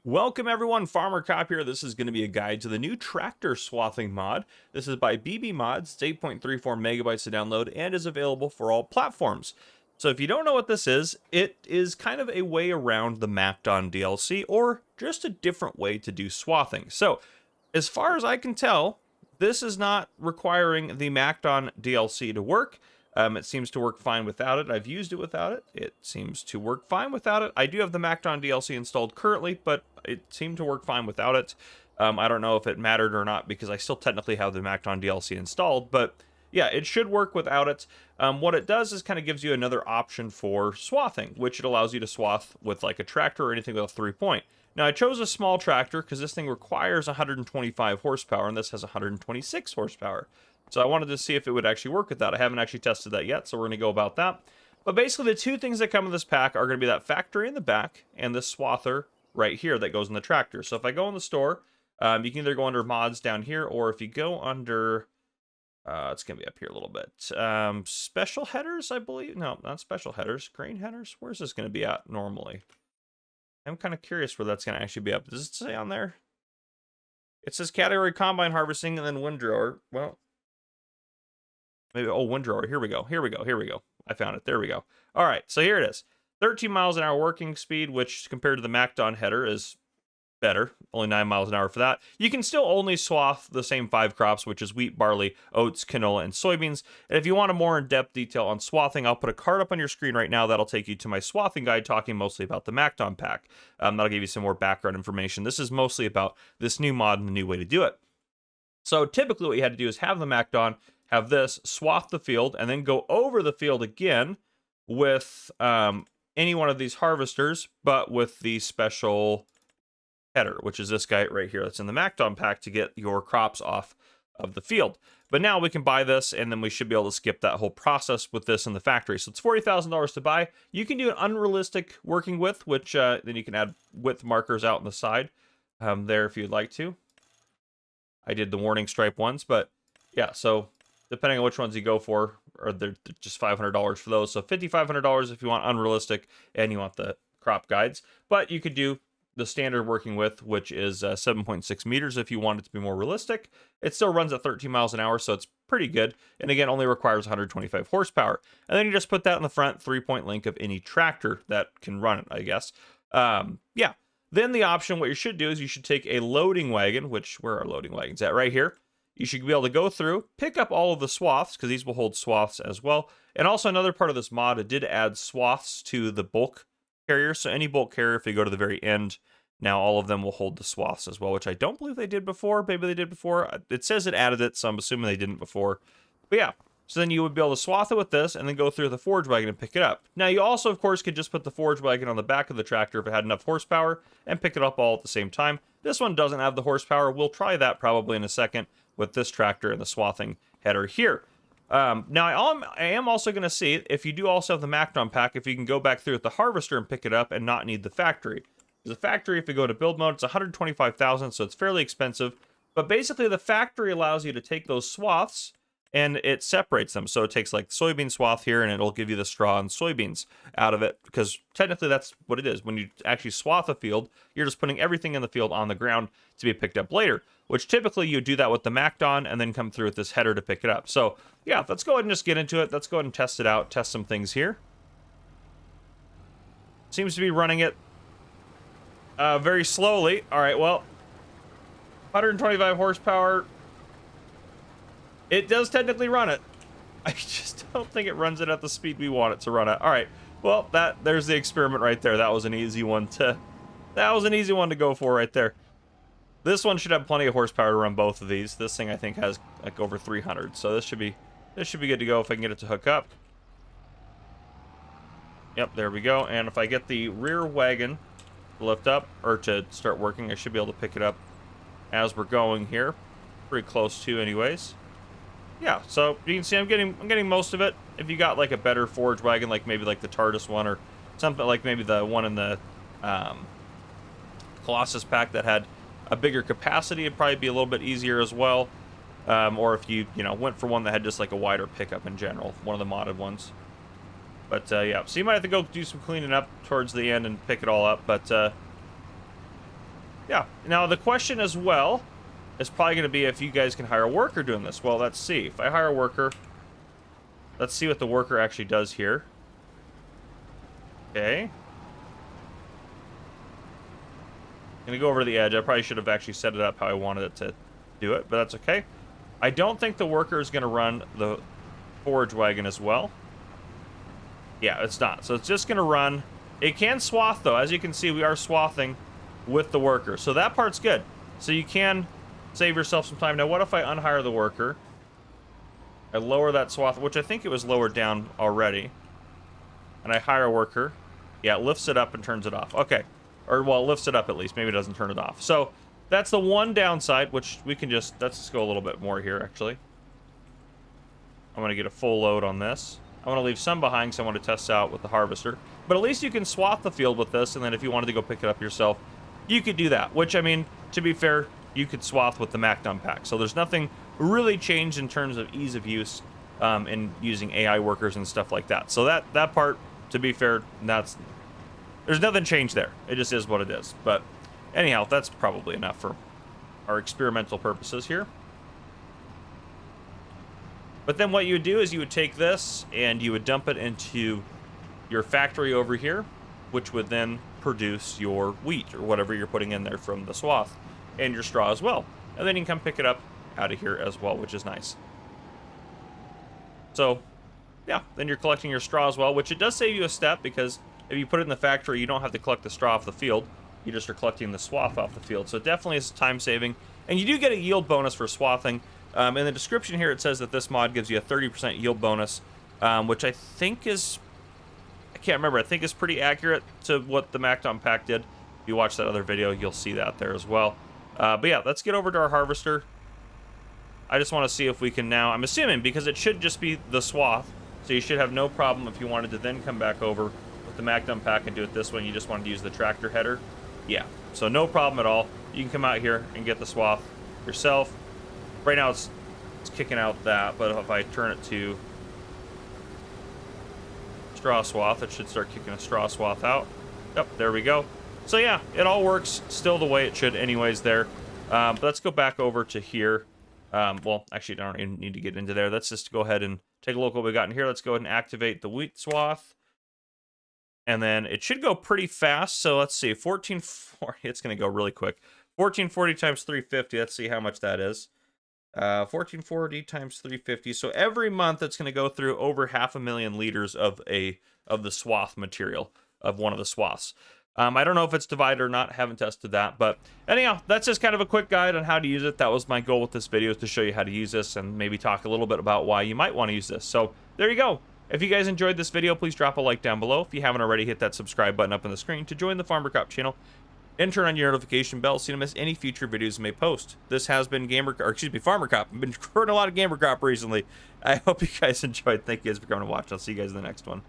Welcome everyone, Farmer Cop here. This is going to be a guide to the new tractor swathing mod. This is by BB Mods. It's 8.34 megabytes to download and is available for all platforms. So if you don't know what this is, it is kind of a way around the Macdon DLC or just a different way to do swathing. So as far as I can tell, this is not requiring the Macdon DLC to work. It seems to work fine without it. I've used it without it. It seems to work fine without it. I do have the Macdon DLC installed currently, but it seemed to work fine without it. I don't know if it mattered or not because I still technically have the Macdon DLC installed, but yeah, it should work without it. What it does is kind of gives you another option for swathing, which it allows you to swath with like a tractor or anything with a 3-point. Now, I chose a small tractor because this thing requires 125 horsepower, and this has 126 horsepower. So I wanted to see if it would actually work with that. I haven't actually tested that yet, so we're going to go about that. But basically, the two things that come in this pack are going to be that factory in the back and this swather right here that goes in the tractor. So if I go in the store, you can either go under mods down here, or if you go under, it's going to be up here a little bit. Special headers, I believe. No, not special headers. Grain headers. Where's this going to be at normally? I'm kind of curious where that's going to actually be up. Does it say on there? It says category combine harvesting and then windrower. Well, maybe, oh, windrower. Here we go. Here we go. Here we go. I found it. There we go. All right. So here it is. 13 miles an hour working speed, which compared to the Macdon header is better. Only 9 miles an hour for that. You can still only swath the same 5 crops, which is wheat, barley, oats, canola, and soybeans. And if you want a more in-depth detail on swathing, I'll put a card up on your screen right now that'll take you to my swathing guide talking mostly about the Macdon pack. That'll give you some more background information. This is mostly about this new mod and the new way to do it. So typically what you had to do is have the Macdon, have this, swath the field, and then go over the field again with any one of these harvesters, but with the special header, which is this guy right here that's in the Macdon pack to get your crops off of the field. But now we can buy this, and then we should be able to skip that whole process with this in the factory. So it's $40,000 to buy. You can do an unrealistic working width, which then you can add width markers out on the side there if you'd like to. I did the warning stripe ones, but yeah, so depending on which ones you go for, or they're just $500 for those. So $5,500 if you want unrealistic and you want the crop guides. But you could do the standard working width, which is 7.6 meters if you want it to be more realistic. It still runs at 13 miles an hour, so it's pretty good. And again, only requires 125 horsepower. And then you just put that in the front, 3-point link of any tractor that can run it, I guess. Yeah. Then the option, what you should do is you should take a loading wagon, which, where are loading wagons at? Right here. You should be able to go through, pick up all of the swaths, because these will hold swaths as well. And also another part of this mod, it did add swaths to the bulk carrier. So any bulk carrier, if you go to the very end, now all of them will hold the swaths as well, which I don't believe they did before. Maybe they did before. It says it added it, so I'm assuming they didn't before. But yeah, so then you would be able to swath it with this and then go through the forage wagon and pick it up. Now you also, of course, could just put the forage wagon on the back of the tractor if it had enough horsepower and pick it up all at the same time. This one doesn't have the horsepower. We'll try that probably in a second with this tractor and the swathing header here. Now, I am also going to see if you do also have the Macdon pack, if you can go back through with the harvester and pick it up and not need the factory. The factory, if you go to build mode, it's $125,000, so it's fairly expensive. But basically, the factory allows you to take those swaths and it separates them. So it takes like soybean swath here and it'll give you the straw and soybeans out of it, because technically that's what it is. When you actually swath a field, you're just putting everything in the field on the ground to be picked up later, which typically you do that with the Macdon and then come through with this header to pick it up. So yeah, let's go ahead and just get into it. Let's go ahead and test it out, test some things here. Seems to be running it very slowly. All right, well, 125 horsepower. It does technically run it. I just don't think it runs it at the speed we want it to run at. All right, well, there's the experiment right there. That was an easy one to go for right there. This one should have plenty of horsepower to run both of these. This thing I think has like over 300, so this should be good to go if I can get it to hook up. Yep, there we go. And if I get the rear wagon to lift up or to start working, I should be able to pick it up as we're going here. Pretty close to, anyways. Yeah, so you can see I'm getting most of it. If you got like a better forage wagon, like maybe like the TARDIS one or something, like maybe the one in the Colossus pack that had a bigger capacity, it'd probably be a little bit easier as well. Or if you went for one that had just like a wider pickup in general, one of the modded ones. But yeah, so you might have to go do some cleaning up towards the end and pick it all up. But yeah. Now the question as well is probably going to be if you guys can hire a worker doing this. Well, let's see. If I hire a worker, let's see what the worker actually does here. Okay. I'm going to go over to the edge. I probably should have actually set it up how I wanted it to do it, but that's okay. I don't think the worker is going to run the forage wagon as well. Yeah, it's not. So it's just going to run. It can swath, though. As you can see, we are swathing with the worker. So that part's good. So you can save yourself some time. Now, what if I unhire the worker? I lower that swath, which I think it was lowered down already. And I hire a worker. Yeah, it lifts it up and turns it off. Okay. Or, well, it lifts it up at least. Maybe it doesn't turn it off. So that's the one downside, which we can just... Let's just go a little bit more here, actually. I'm going to get a full load on this. I want to leave some behind because I want to test out with the harvester. But at least you can swath the field with this, and then if you wanted to go pick it up yourself, you could do that. Which, I mean, to be fair, you could swath with the Macdum pack. So there's nothing really changed in terms of ease of use in using AI workers and stuff like that. So that part, to be fair, there's nothing changed there. It just is what it is. But anyhow, that's probably enough for our experimental purposes here. But then what you would do is you would take this and you would dump it into your factory over here, which would then produce your wheat or whatever you're putting in there from the swath, and your straw as well. And then you can come pick it up out of here as well, which is nice. So, yeah, then you're collecting your straw as well, which it does save you a step because if you put it in the factory, you don't have to collect the straw off the field. You just are collecting the swath off the field. So it definitely is time saving. And you do get a yield bonus for swathing. In the description here, it says that this mod gives you a 30% yield bonus, which I think is... I can't remember. I think is pretty accurate to what the Macdum pack did. If you watch that other video, you'll see that there as well. But yeah, let's get over to our harvester. I just want to see if we can now... I'm assuming because it should just be the swath, so you should have no problem if you wanted to then come back over with the Macdum pack and do it this way and you just wanted to use the tractor header. Yeah, so no problem at all. You can come out here and get the swath yourself. Right now it's kicking out that, but if I turn it to straw swath, it should start kicking a straw swath out. Yep, there we go. So yeah, it all works still the way it should anyways there. But let's go back over to here. Well, actually, I don't even need to get into there. Let's just go ahead and take a look at what we got in here. Let's go ahead and activate the wheat swath. And then it should go pretty fast. So let's see, 1440. It's going to go really quick. 1440 times 350. Let's see how much that is. 1440 times 350. So every month it's going to go through over 500,000 liters of the swath material of one of the swaths. I don't know if it's divided or not. Haven't tested that. But anyhow, that's just kind of a quick guide on how to use it. That was my goal with this video, is to show you how to use this and maybe talk a little bit about why you might want to use this. So there you go. If you guys enjoyed this video, please drop a like down below. If you haven't already, hit that subscribe button up on the screen to join the Farmer Cop channel and turn on your notification bell so you don't miss any future videos I may post. This has been Farmer Cop. I've been recording a lot of Gamer Cop recently. I hope you guys enjoyed. Thank you guys for coming to watch. I'll see you guys in the next one.